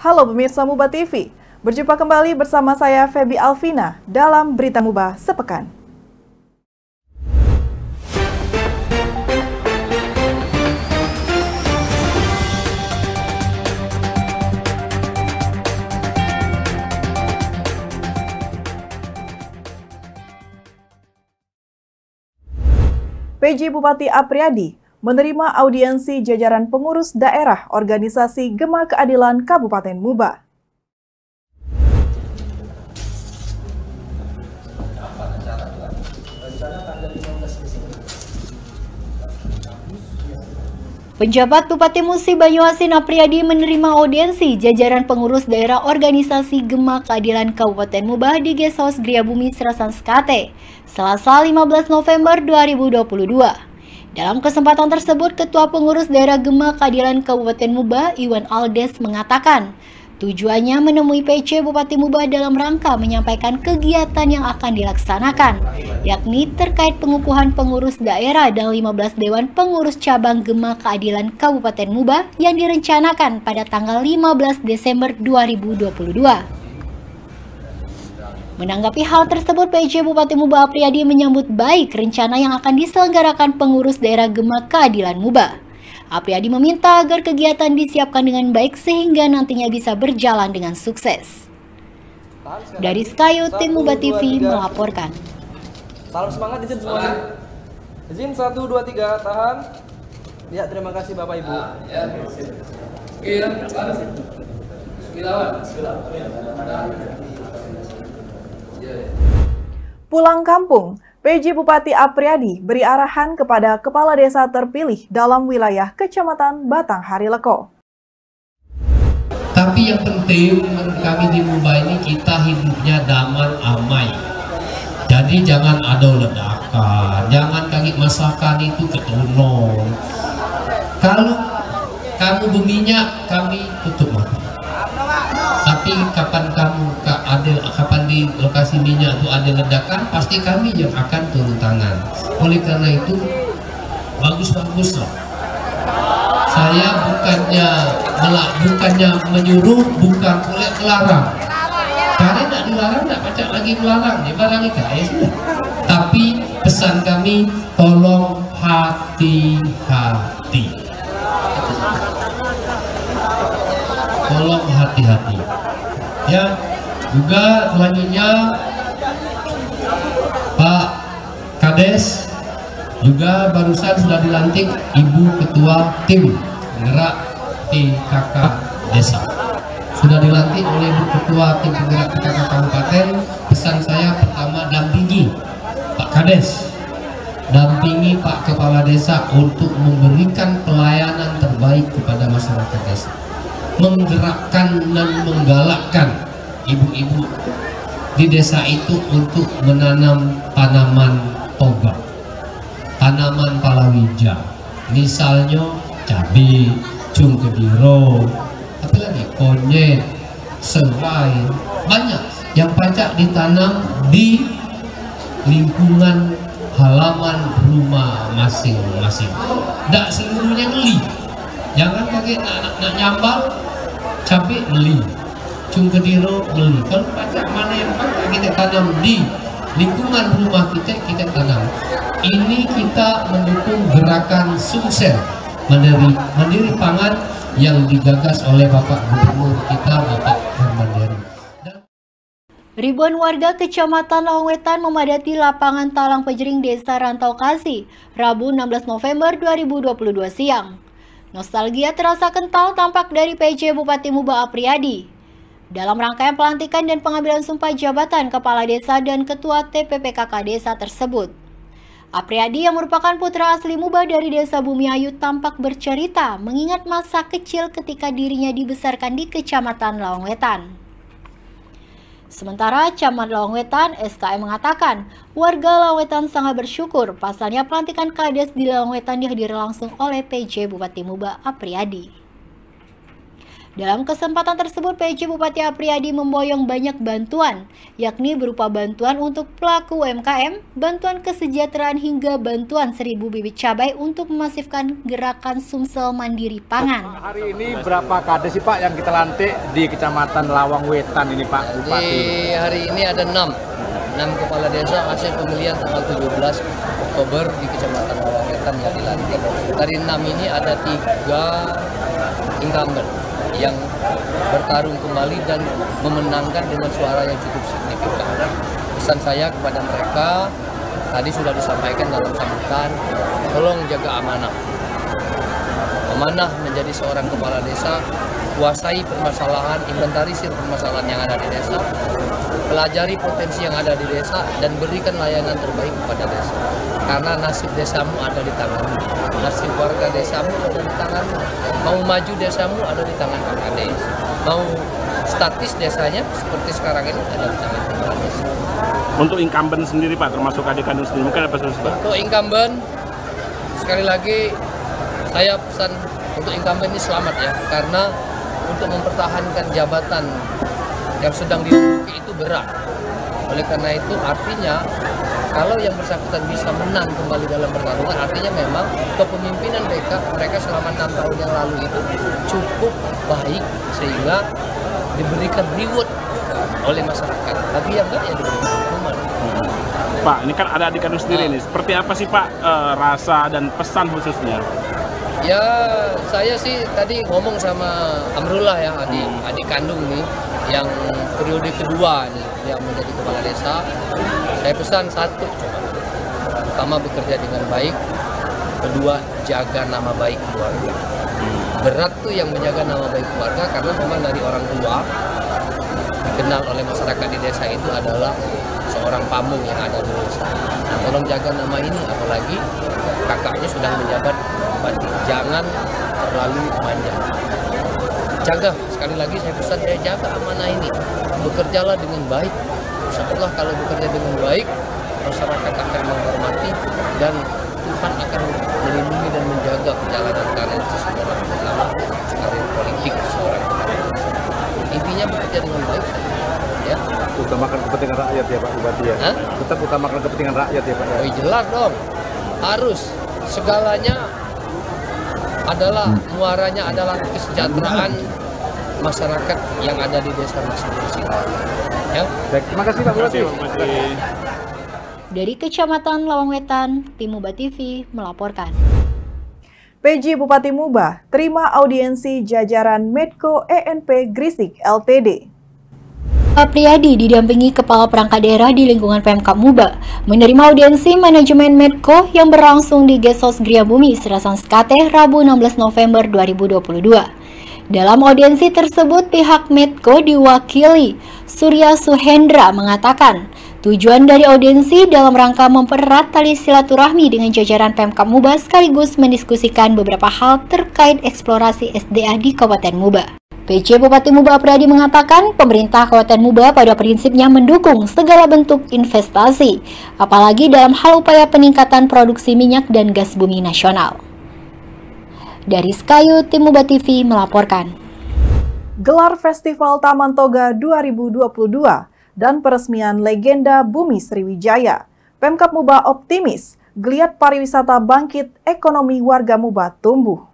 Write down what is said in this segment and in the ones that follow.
Halo pemirsa Muba TV, berjumpa kembali bersama saya Feby Alvina dalam Berita Muba Sepekan. PJ Bupati Apriyadi menerima audiensi jajaran pengurus daerah organisasi Gema Keadilan Kabupaten Muba. Penjabat Bupati Musi Banyuasin Apriyadi menerima audiensi jajaran pengurus daerah organisasi Gema Keadilan Kabupaten Muba di Guest House Griabumi Serasan Sekate, Selasa 15 November 2022. Dalam kesempatan tersebut, Ketua Pengurus Daerah Gema Keadilan Kabupaten Muba, Iwan Aldes, mengatakan tujuannya menemui PC Bupati Muba dalam rangka menyampaikan kegiatan yang akan dilaksanakan, yakni terkait pengukuhan pengurus daerah dan 15 Dewan Pengurus Cabang Gema Keadilan Kabupaten Muba yang direncanakan pada tanggal 15 Desember 2022. Menanggapi hal tersebut, PJ Bupati Muba Apriyadi menyambut baik rencana yang akan diselenggarakan pengurus daerah Gema Keadilan Muba. Apriyadi meminta agar kegiatan disiapkan dengan baik sehingga nantinya bisa berjalan dengan sukses. Dari Skayu, tim Muba TV melaporkan. Salam semangat, izin semuanya. Izin 1, 2, 3, tahan. Ya, terima kasih Bapak Ibu. Pulang kampung, PJ Bupati Apriyadi beri arahan kepada kepala desa terpilih dalam wilayah Kecamatan Batang Harileko. Tapi yang penting menurut kami di Muba ini kita hidupnya damai amai. Jadi jangan ada ledakan, jangan kaki masakan itu ketunong. Kalau kamu berminyak, kami tutup mata. Tapi kapan kapan di lokasi minyak itu ada ledakan, pasti kami yang akan turun tangan. Oleh karena itu bagus-baguslah. Saya bukannya menyuruh, bukan pula melarang. Karena tidak dilarang, tidak pacak lagi melarang, dibarangi ya sudah. Tapi pesan kami, tolong hati-hati. Tolong hati-hati. Ya, juga selanjutnya Pak Kades juga barusan sudah dilantik Ibu Ketua Tim Penggerak PKK Desa. Sudah dilantik oleh Ibu Ketua Tim Penggerak PKK Kabupaten. Pesan saya pertama, dampingi Pak Kades, dampingi Pak Kepala Desa untuk memberikan pelayanan terbaik kepada masyarakat desa, menggerakkan dan menggalakkan ibu-ibu di desa itu untuk menanam tanaman toga, tanaman palawija, misalnya cabai, cungkediro, apa lagi, konyet, serai, banyak yang pacak ditanam di lingkungan halaman rumah masing-masing. Tidak seluruhnya beli, jangan pakai nak nyambal cabai beli, cungkediro beli. Kalau pacak mana yang pacak kita tanam di lingkungan rumah kita tanam. Ini kita mendukung gerakan sukses Mandiri Pangan yang digagas oleh Bapak Gubernur kita, Bapak Herman Dery. Ribuan warga Kecamatan Lawangwetan memadati lapangan Talang Pejering Desa Rantau Kasih, Rabu 16 November 2022 siang. Nostalgia terasa kental tampak dari PJ Bupati Muba Apriyadi. Dalam rangkaian pelantikan dan pengambilan sumpah jabatan Kepala Desa dan Ketua TPPKK Desa tersebut, Apriyadi yang merupakan putra asli Muba dari Desa Bumiayu tampak bercerita mengingat masa kecil ketika dirinya dibesarkan di Kecamatan Lawangwetan. Sementara Camat Lawangwetan SKM mengatakan warga Lawangwetan sangat bersyukur pasalnya pelantikan Kades di Lawangwetan dihadiri langsung oleh PJ Bupati Muba Apriyadi. Dalam kesempatan tersebut, PJ Bupati Apriyadi memboyong banyak bantuan, yakni berupa bantuan untuk pelaku UMKM, bantuan kesejahteraan hingga bantuan 1.000 bibit cabai untuk memasifkan gerakan Sumsel Mandiri Pangan. Hari ini berapa kades sih Pak yang kita lantik di Kecamatan Lawang Wetan ini Pak Bupati? Di hari ini ada 6 kepala desa hasil pemilihan tanggal 17 Oktober di Kecamatan Lawang Wetan yang dilantik. Dari 6 ini ada 3 incumbent yang bertarung kembali dan memenangkan dengan suara yang cukup signifikan. Pesan saya kepada mereka tadi sudah disampaikan dalam sambutan, tolong jaga amanah. Amanah menjadi seorang kepala desa, kuasai permasalahan, inventarisir permasalahan yang ada di desa, pelajari potensi yang ada di desa, dan berikan layanan terbaik kepada desa. Karena nasib desamu ada di tanganmu, nasib warga desamu ada di tanganmu. Mau maju desamu ada di tangan Pak Kades, mau statis desanya seperti sekarang ini ada di tangan kepala desa. Untuk incumbent sendiri Pak, termasuk adik kandung sendiri, mungkin apa solusi Pak? Untuk incumbent, sekali lagi saya pesan untuk incumbent ini selamat ya, karena untuk mempertahankan jabatan yang sedang diduduki itu berat. Oleh karena itu artinya kalau yang bersangkutan bisa menang kembali dalam pertarungan, artinya memang kepemimpinan mereka selama 6 tahun yang lalu itu cukup baik sehingga diberikan reward oleh masyarakat. Tapi yang enggak ya diberikan hukuman. Pak, ini kan ada adik kandung sendiri nih. Seperti apa sih Pak rasa dan pesan khususnya? Ya, saya sih tadi ngomong sama Amrullah ya, adik kandung nih, yang periode kedua nih, yang menjadi kepala desa. Saya pesan satu, pertama bekerja dengan baik, kedua jaga nama baik keluarga. Berat tuh yang menjaga nama baik keluarga karena memang dari orang tua dikenal oleh masyarakat di desa itu adalah seorang pamung yang ada di desa. Nah, tolong jaga nama ini, apalagi kakaknya sudah menjabat bupati. Jangan terlalu manja. Jaga, sekali lagi saya pesan, saya jaga amanah ini. Bekerjalah dengan baik. Setelah kalau bekerja dengan baik, masyarakat akan menghormati dan Tuhan akan melindungi dan menjaga perjalanan karir seseorang dalam karir politik seorang. Intinya bekerja dengan baik, ya. Utamakan kepentingan rakyat ya Pak Bupati ya. Hah? Tetap utamakan kepentingan rakyat ya Pak. Oh, jelas dong, harus segalanya adalah muaranya adalah kesejahteraan masyarakat yang ada di desa masing-masing. Ya. Baik, terima kasih Pak Bupati. Dari Kecamatan Lawang Wetan, Tim Muba TV melaporkan. PJ Bupati Muba terima audiensi jajaran Medco ENP Gresik Ltd. Apriyadi didampingi Kepala Perangkat Daerah di lingkungan Pemkab Muba menerima audiensi manajemen Medco yang berlangsung di Gesos Griabumi, Serasan Skate, Rabu 16 November 2022. Dalam audiensi tersebut, pihak Medco diwakili Surya Suhendra mengatakan, tujuan dari audiensi dalam rangka mempererat tali silaturahmi dengan jajaran Pemkab Muba sekaligus mendiskusikan beberapa hal terkait eksplorasi SDA di Kabupaten Muba. PJ Bupati Muba Apriyadi mengatakan pemerintah Kabupaten Muba pada prinsipnya mendukung segala bentuk investasi, apalagi dalam hal upaya peningkatan produksi minyak dan gas bumi nasional. Dari Skayu, Tim Muba TV melaporkan. Gelar Festival Taman Toga 2022 dan peresmian legenda Bumi Sriwijaya. Pemkab Muba optimis, geliat pariwisata bangkit, ekonomi warga Muba tumbuh.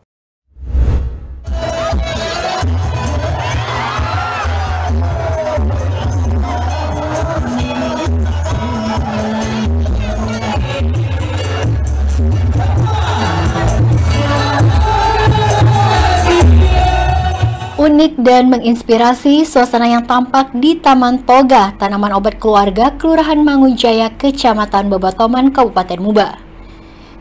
Unik dan menginspirasi suasana yang tampak di Taman Toga, tanaman obat keluarga, Kelurahan Mangunjaya, Kecamatan Babatoman, Kabupaten Muba.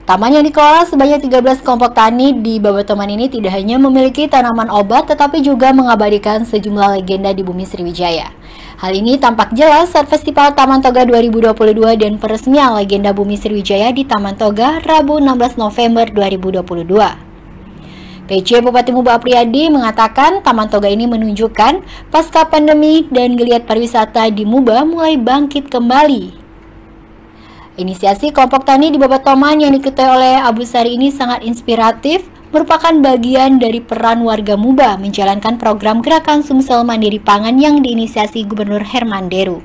Taman yang dikelola sebanyak 13 kelompok tani di Babatoman ini tidak hanya memiliki tanaman obat, tetapi juga mengabadikan sejumlah legenda di Bumi Sriwijaya. Hal ini tampak jelas saat Festival Taman Toga 2022 dan peresmian legenda Bumi Sriwijaya di Taman Toga, Rabu 16 November 2022. PJ Bupati Muba Apriyadi mengatakan Taman Toga ini menunjukkan pasca pandemi dan geliat pariwisata di Muba mulai bangkit kembali. Inisiasi kelompok tani di Babatoman yang diketuai oleh Abu Sari ini sangat inspiratif merupakan bagian dari peran warga Muba menjalankan program Gerakan Sumsel Mandiri Pangan yang diinisiasi Gubernur Herman Deru.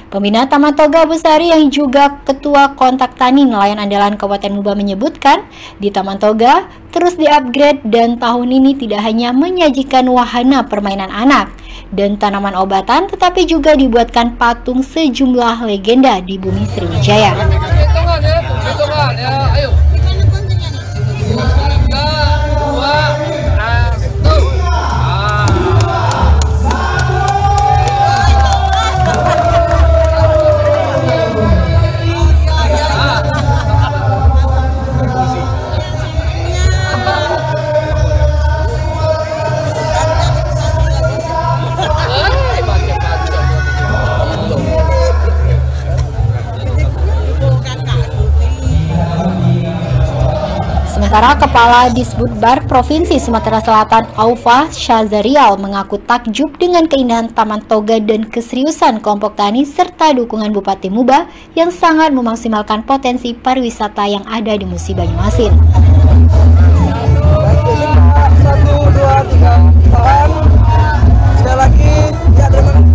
Pembina Taman Toga Busari yang juga Ketua Kontak Tani Nelayan Andalan Kabupaten Muba menyebutkan, di Taman Toga terus di-upgrade dan tahun ini tidak hanya menyajikan wahana permainan anak dan tanaman obatan, tetapi juga dibuatkan patung sejumlah legenda di Bumi Sriwijaya. Hitungan ya, ayo. 3, 2, 1. Sementara Kepala Disbudbar Provinsi Sumatera Selatan Aufa Syazarial mengaku takjub dengan keindahan Taman Toga dan keseriusan kelompok tani serta dukungan Bupati Muba yang sangat memaksimalkan potensi pariwisata yang ada di Musi Banyuasin. 1, 2, 3, tahan. Sekali lagi, ya terima kasih.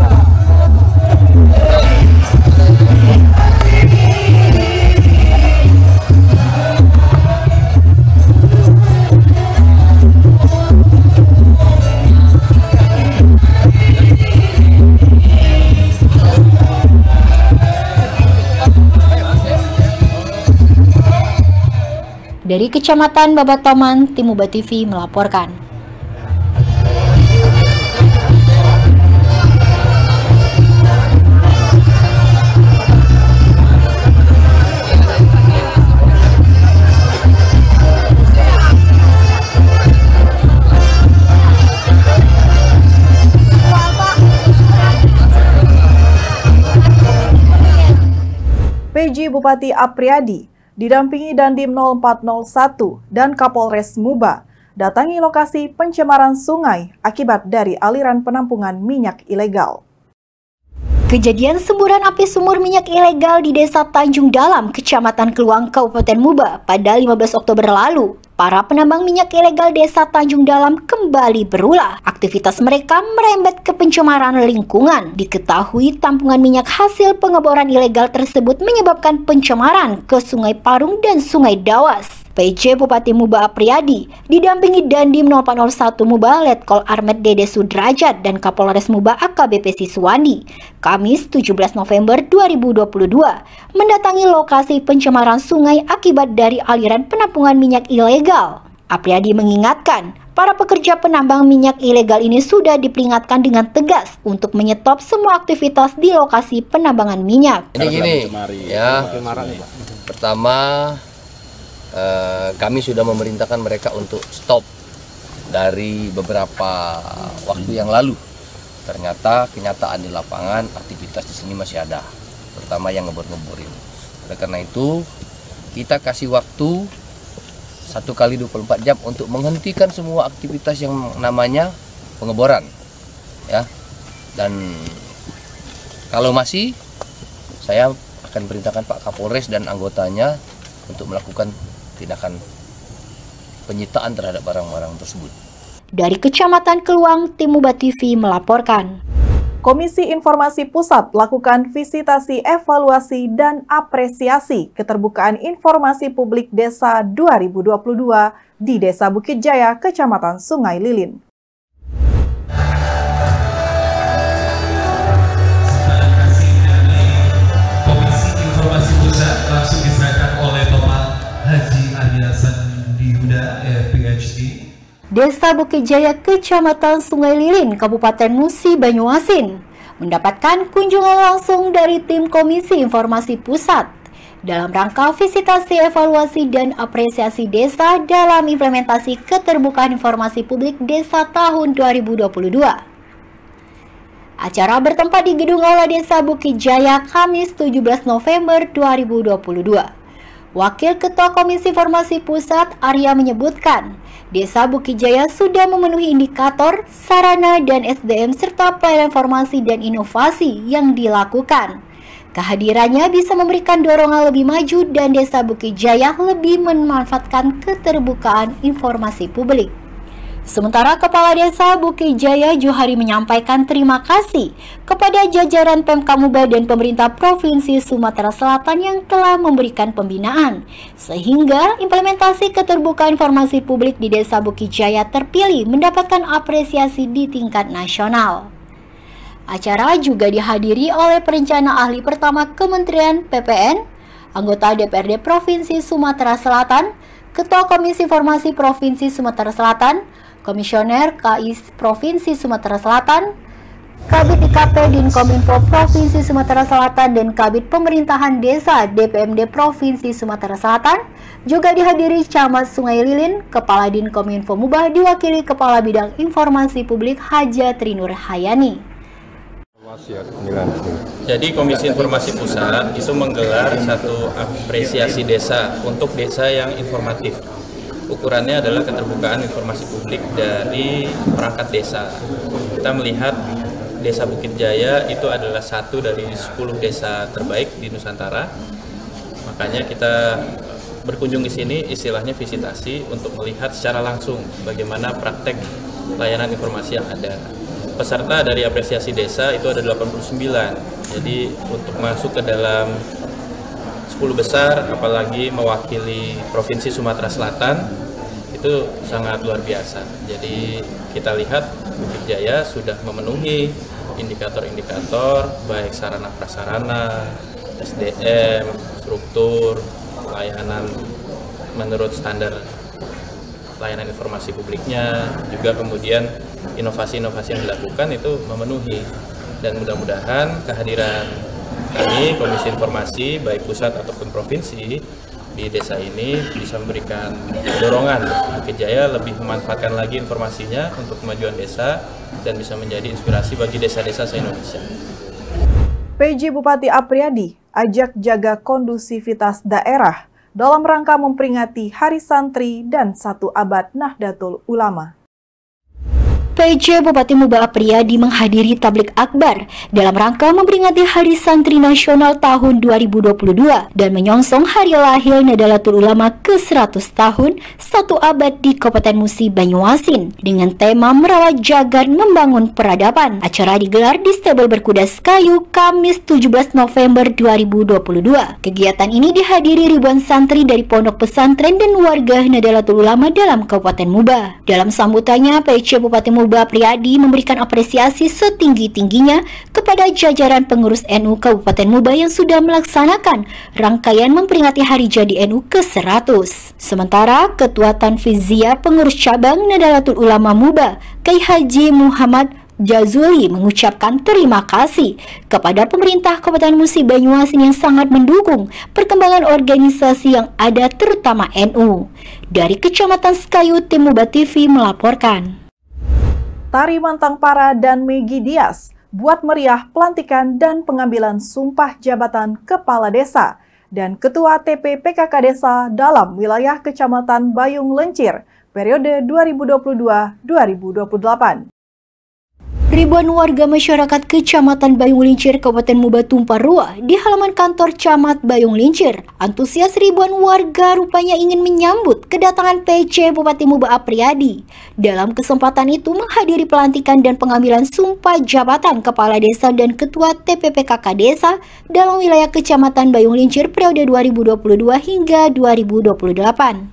Dari Kecamatan Babatoman, Tim Muba TV melaporkan. PJ Bupati Apriyadi didampingi Dandim 0401 dan Kapolres Muba datangi lokasi pencemaran sungai akibat dari aliran penampungan minyak ilegal. Kejadian semburan api sumur minyak ilegal di Desa Tanjung Dalam, Kecamatan Keluang, Kabupaten Muba pada 15 Oktober lalu. Para penambang minyak ilegal Desa Tanjung Dalam kembali berulah. Aktivitas mereka merembet ke pencemaran lingkungan. Diketahui tampungan minyak hasil pengeboran ilegal tersebut menyebabkan pencemaran ke Sungai Parung dan Sungai Dawas. PJ Bupati Muba Apriyadi didampingi Dandim 0401 Muba Letkol Armet Dede Sudrajat dan Kapolres Muba AKBP Siswandi Kamis 17 November 2022 mendatangi lokasi pencemaran sungai akibat dari aliran penampungan minyak ilegal. Apriyadi mengingatkan para pekerja penambang minyak ilegal ini sudah diperingatkan dengan tegas untuk menyetop semua aktivitas di lokasi penambangan minyak. Ini gini ya, pertama kami sudah memerintahkan mereka untuk stop dari beberapa waktu yang lalu. Ternyata kenyataan di lapangan aktivitas di sini masih ada, terutama yang ngebor-ngeborin. Oleh karena itu kita kasih waktu 1 kali 24 jam untuk menghentikan semua aktivitas yang namanya pengeboran, ya. Dan kalau masih, saya akan perintahkan Pak Kapolres dan anggotanya untuk melakukan tindakan penyitaan terhadap barang-barang tersebut. Dari Kecamatan Keluang, Tim Muba TV melaporkan. Komisi Informasi Pusat lakukan visitasi evaluasi dan apresiasi keterbukaan informasi publik Desa 2022 di Desa Bukit Jaya, Kecamatan Sungai Lilin. Komisi Informasi Pusat langsung diserahkan oleh Bapak Haji Adiasan Diuda, PhD. Desa Bukit Jaya, Kecamatan Sungai Lilin, Kabupaten Musi Banyuasin, mendapatkan kunjungan langsung dari tim Komisi Informasi Pusat dalam rangka visitasi evaluasi dan apresiasi desa dalam implementasi keterbukaan informasi publik desa tahun 2022. Acara bertempat di Gedung Aula Desa Bukit Jaya, Kamis 17 November 2022. Wakil Ketua Komisi Informasi Pusat Arya menyebutkan, Desa Bukit Jaya sudah memenuhi indikator, sarana dan SDM serta pelayanan informasi dan inovasi yang dilakukan. Kehadirannya bisa memberikan dorongan lebih maju dan Desa Bukit Jaya lebih memanfaatkan keterbukaan informasi publik. Sementara Kepala Desa Bukit Jaya Johari menyampaikan terima kasih kepada jajaran Pemkab Muba dan pemerintah Provinsi Sumatera Selatan yang telah memberikan pembinaan, sehingga implementasi keterbukaan informasi publik di Desa Bukit Jaya terpilih mendapatkan apresiasi di tingkat nasional. Acara juga dihadiri oleh perencana ahli pertama Kementerian PPN, anggota DPRD Provinsi Sumatera Selatan, Ketua Komisi Informasi Provinsi Sumatera Selatan, Komisioner KI Provinsi Sumatera Selatan, Kabid IKP Dinkominfo Provinsi Sumatera Selatan, dan Kabid Pemerintahan Desa DPMD Provinsi Sumatera Selatan. Juga dihadiri Camat Sungai Lilin, Kepala Dinkominfo Muba, diwakili Kepala Bidang Informasi Publik Haja Trinur Hayani. Jadi Komisi Informasi Pusat itu menggelar satu apresiasi desa untuk desa yang informatif. Ukurannya adalah keterbukaan informasi publik dari perangkat desa. Kita melihat Desa Bukit Jaya itu adalah satu dari 10 desa terbaik di Nusantara. Makanya kita berkunjung di sini istilahnya visitasi untuk melihat secara langsung bagaimana praktek layanan informasi yang ada. Peserta dari apresiasi desa itu ada 89. Jadi untuk masuk ke dalam 10 besar, apalagi mewakili Provinsi Sumatera Selatan, itu sangat luar biasa. Jadi kita lihat Bukit Jaya sudah memenuhi indikator-indikator baik sarana prasarana, SDM, struktur, layanan menurut standar layanan informasi publiknya, juga kemudian inovasi-inovasi yang dilakukan itu memenuhi. Dan mudah-mudahan kehadiran kami, Komisi Informasi, baik pusat ataupun provinsi, di desa ini bisa memberikan dorongan Bukit Jaya lebih memanfaatkan lagi informasinya untuk kemajuan desa dan bisa menjadi inspirasi bagi desa-desa se-Indonesia. PJ Bupati Apriyadi ajak jaga kondusivitas daerah dalam rangka memperingati Hari Santri dan 1 Abad Nahdlatul Ulama. PJ Bupati Muba Apriyadi menghadiri tablik akbar dalam rangka memperingati Hari Santri Nasional tahun 2022 dan menyongsong hari lahir Nahdlatul Ulama ke-100 tahun 1 abad di Kabupaten Musi Banyuasin dengan tema merawat jagat membangun peradaban. Acara digelar di Stable Berkuda Sekayu Kamis 17 November 2022. Kegiatan ini dihadiri ribuan santri dari pondok pesantren dan warga Nahdlatul Ulama dalam Kabupaten Muba. Dalam sambutannya, PJ Bupati Muba Apriyadi memberikan apresiasi setinggi-tingginya kepada jajaran pengurus NU Kabupaten Muba yang sudah melaksanakan rangkaian memperingati hari jadi NU ke-100. Sementara Ketua Tanfiziyah Pengurus Cabang Nahdlatul Ulama Muba, Kiai Haji Muhammad Jazuli mengucapkan terima kasih kepada pemerintah Kabupaten Musi Banyuasin yang sangat mendukung perkembangan organisasi yang ada terutama NU. Dari Kecamatan Sekayu, tim Muba TV melaporkan. Tari Mantang Para dan Megi Dias buat meriah pelantikan dan pengambilan sumpah jabatan Kepala Desa dan Ketua TP PKK Desa dalam wilayah Kecamatan Bayung Lencir periode 2022-2028. Ribuan warga masyarakat Kecamatan Bayung Lincir, Kabupaten Muba tumpah ruah di halaman kantor Camat Bayung Lincir. Antusias ribuan warga rupanya ingin menyambut kedatangan PJ Bupati Muba Apriyadi. Dalam kesempatan itu menghadiri pelantikan dan pengambilan sumpah jabatan Kepala Desa dan Ketua TPPKK Desa dalam wilayah Kecamatan Bayung Lincir periode 2022 hingga 2028.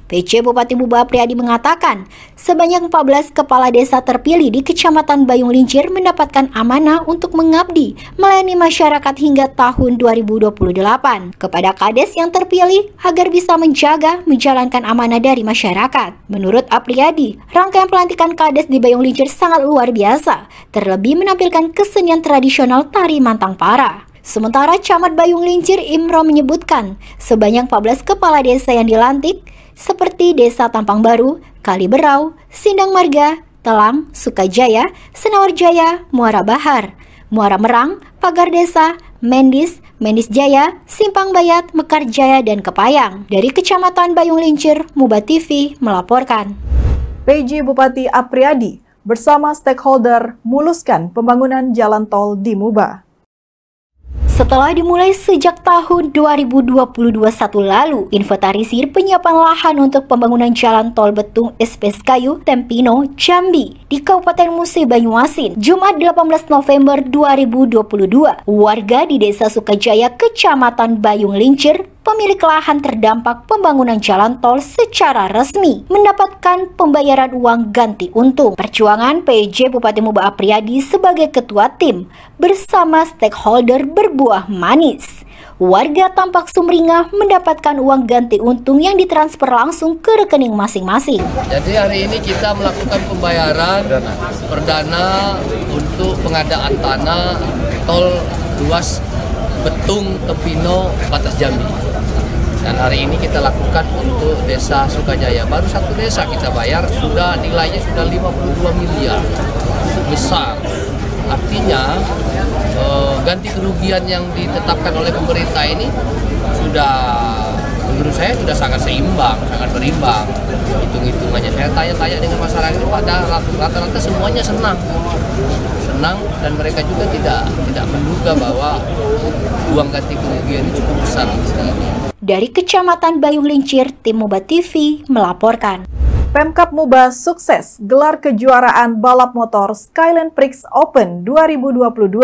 PJ Bupati Muba Apriyadi mengatakan, sebanyak 14 kepala desa terpilih di Kecamatan Bayung Lincir mendapatkan amanah untuk mengabdi melayani masyarakat hingga tahun 2028 kepada kades yang terpilih agar bisa menjalankan amanah dari masyarakat. Menurut Apriyadi, rangkaian pelantikan kades di Bayung Lincir sangat luar biasa, terlebih menampilkan kesenian tradisional tari Mantang Para. Sementara Camat Bayung Lincir Imro menyebutkan sebanyak 14 kepala desa yang dilantik seperti Desa Tampang Baru, Kaliberau, Sindang Marga, Telang, Sukajaya, Senawarjaya, Muara Bahar, Muara Merang, Pagar Desa, Mendis, Mendis Jaya, Simpang Bayat, Mekar Jaya, dan Kepayang. Dari Kecamatan Bayung Lincir, Muba TV melaporkan. PJ Bupati Apriyadi bersama stakeholder muluskan pembangunan jalan tol di Muba. Setelah dimulai sejak tahun 2021 lalu, inventarisir penyiapan lahan untuk pembangunan jalan tol Betung SPS Kayu Tempino Jambi di Kabupaten Musi Banyuasin, Jumat 18 November 2022, warga di Desa Sukajaya, Kecamatan Bayung Lincir, pemilik lahan terdampak pembangunan jalan tol secara resmi mendapatkan pembayaran uang ganti untung. Perjuangan PJ Bupati Muba Apriyadi sebagai ketua tim bersama stakeholder berbuah manis. Warga tampak sumringah mendapatkan uang ganti untung yang ditransfer langsung ke rekening masing-masing. Jadi hari ini kita melakukan pembayaran perdana untuk pengadaan tanah tol ruas Betung Tempino Batas Jambi. Dan hari ini kita lakukan untuk Desa Sukajaya. Baru satu desa kita bayar, sudah nilainya sudah 52 miliar. Besar. Artinya ganti kerugian yang ditetapkan oleh pemerintah ini sudah, menurut saya sudah sangat seimbang, sangat berimbang. Hitung-hitungannya saya tanya-tanya dengan masyarakat ini, pada rata-rata semuanya senang dan mereka juga tidak menduga bahwa uang ganti kerugian ini cukup besar. Dari Kecamatan Bayung Lincir, tim Muba TV melaporkan. Pemkab Muba sukses gelar kejuaraan balap motor Skyland Prix Open 2022.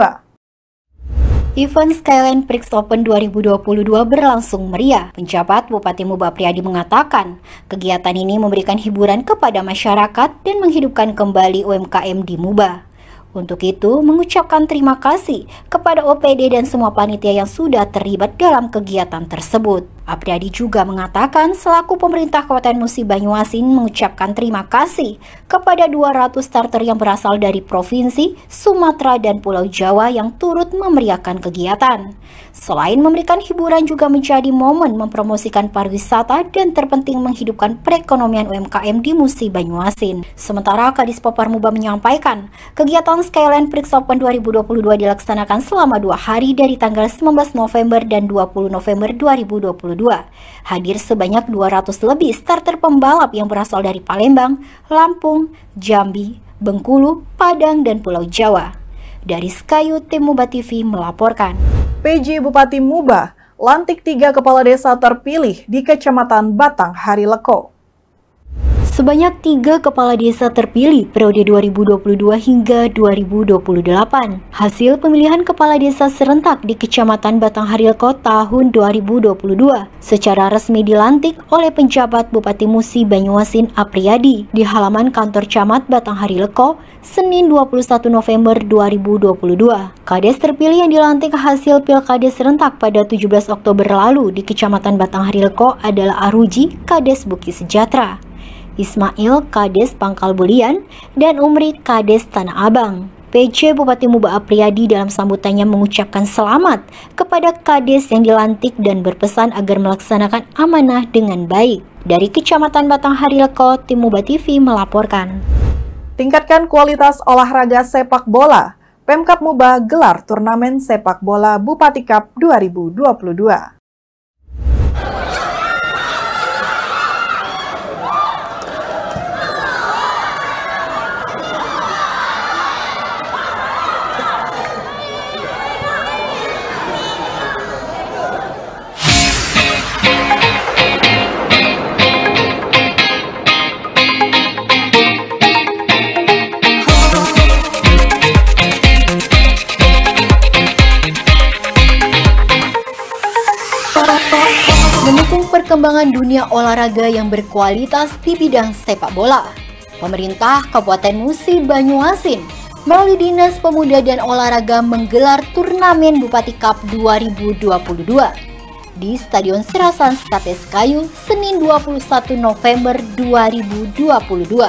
Event Skyland Prix Open 2022 berlangsung meriah. Penjabat Bupati Muba Apriyadi mengatakan, kegiatan ini memberikan hiburan kepada masyarakat dan menghidupkan kembali UMKM di Muba. Untuk itu, mengucapkan terima kasih kepada OPD dan semua panitia yang sudah terlibat dalam kegiatan tersebut. Apriyadi juga mengatakan selaku pemerintah Kabupaten Musi Banyuasin mengucapkan terima kasih kepada 200 starter yang berasal dari Provinsi, Sumatera, dan Pulau Jawa yang turut memeriahkan kegiatan. Selain memberikan hiburan juga menjadi momen mempromosikan pariwisata dan terpenting menghidupkan perekonomian UMKM di Musi Banyuasin. Sementara Kadis Popar Muba menyampaikan, kegiatan Skyland Prix Open 2022 dilaksanakan selama 2 hari dari tanggal 19 November dan 20 November 2022. Hadir sebanyak 200 lebih starter pembalap yang berasal dari Palembang, Lampung, Jambi, Bengkulu, Padang, dan Pulau Jawa. Dari Skayu, tim Muba TV melaporkan. PJ Bupati Muba lantik 3 kepala desa terpilih di Kecamatan Batang Hari Leko. Sebanyak 3 kepala desa terpilih periode 2022 hingga 2028. Hasil pemilihan kepala desa serentak di Kecamatan Batang Hari Leko tahun 2022 secara resmi dilantik oleh penjabat Bupati Musi Banyuasin Apriyadi di halaman kantor Camat Batang Hari Leko, Senin 21 November 2022. Kades terpilih yang dilantik hasil pilkades serentak pada 17 Oktober lalu di Kecamatan Batang Hari Leko adalah Aruji, Kades Bukit Sejahtera, Ismail, Kades Pangkal Bulian, dan Umri, Kades Tanah Abang. PJ Bupati Muba Apriyadi dalam sambutannya mengucapkan selamat kepada Kades yang dilantik dan berpesan agar melaksanakan amanah dengan baik. Dari Kecamatan Batang Hari Leko, tim Muba TV melaporkan. Tingkatkan kualitas olahraga sepak bola. Pemkab Muba gelar turnamen sepak bola Bupati Cup 2022. Mendukung perkembangan dunia olahraga yang berkualitas di bidang sepak bola, pemerintah Kabupaten Musi Banyuasin melalui Dinas Pemuda dan Olahraga menggelar turnamen Bupati Cup 2022 di Stadion Serasan Skates Kayu, Senin 21 November 2022.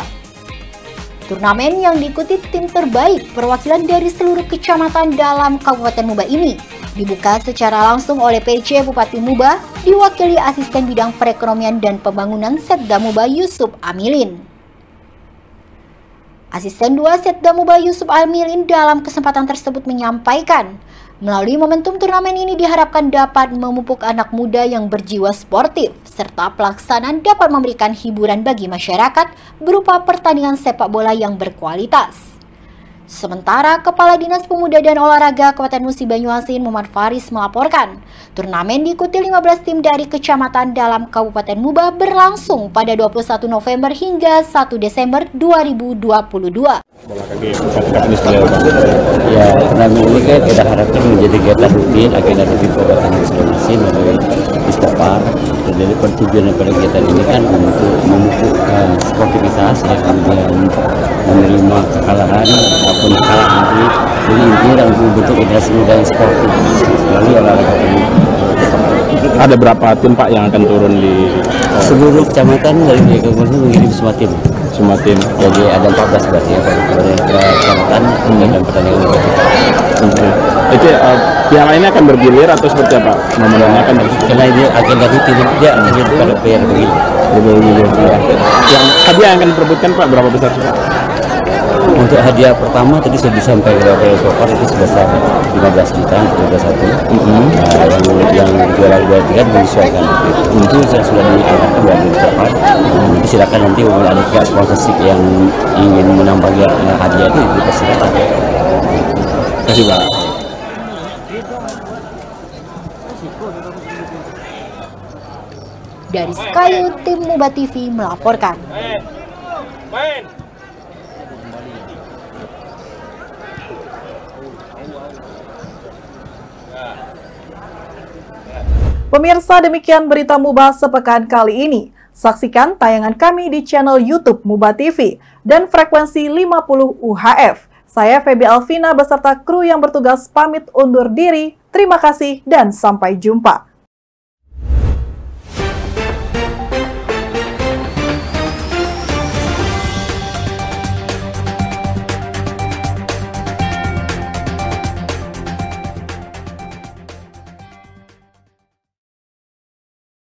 Turnamen yang diikuti tim terbaik perwakilan dari seluruh kecamatan dalam Kabupaten Muba ini dibuka secara langsung oleh PJ Bupati Muba, diwakili Asisten Bidang Perekonomian dan Pembangunan Setda Muba Yusuf Amilin. Asisten 2 Setda Muba Yusuf Amilin dalam kesempatan tersebut menyampaikan, melalui momentum turnamen ini diharapkan dapat memupuk anak muda yang berjiwa sportif, serta pelaksanaan dapat memberikan hiburan bagi masyarakat berupa pertandingan sepak bola yang berkualitas. Sementara Kepala Dinas Pemuda dan Olahraga Kabupaten Musi Banyuasin Muhammad Faris melaporkan, turnamen diikuti 15 tim dari kecamatan dalam Kabupaten Muba berlangsung pada 21 November hingga 1 Desember 2022. Ya, turnamen ini kan kita harapkan menjadi kegiatan rutin agenda rutin Kabupaten Musi Banyuasin melalui Dispopar. Jadi pertujuan daripada kegiatan ini kan untuk memupuk sportivitas ya, kemudian menerima kekalahan ataupun kekalahan ini. Jadi intinya untuk membentuk generasi muda yang sportif melalui olahraga ini. Ada berapa tim Pak yang akan turun di seluruh kecamatan dari kabupaten mengirim semua tim. Semua tim. Jadi ada 14 berarti ya pada kecamatan dan pertandingan itu yang lainnya akan bergilir atau seperti apa? Momennya akan karena ini agenda rutin dia hanya pada player begitu. Yang hadiah yang akan diperebutkan Pak berapa besar Pak? Untuk hadiah pertama tadi sudah disampaikan oleh Sopar itu sebesar 15 juta untuk liga 1. Yang juara liga 3 menyesuaikan itu sudah dianggarkan oleh Sopar. Silakan nanti kalau ada pihak sponsorship yang ingin menambah hadiah itu dipersilakan. Terima kasih Pak. Dari Skayu, tim Muba TV melaporkan. Pemirsa, demikian berita Muba sepekan kali ini. Saksikan tayangan kami di channel YouTube Muba TV dan frekuensi 50 UHF. Saya Feby Alvina beserta kru yang bertugas pamit undur diri. Terima kasih dan sampai jumpa.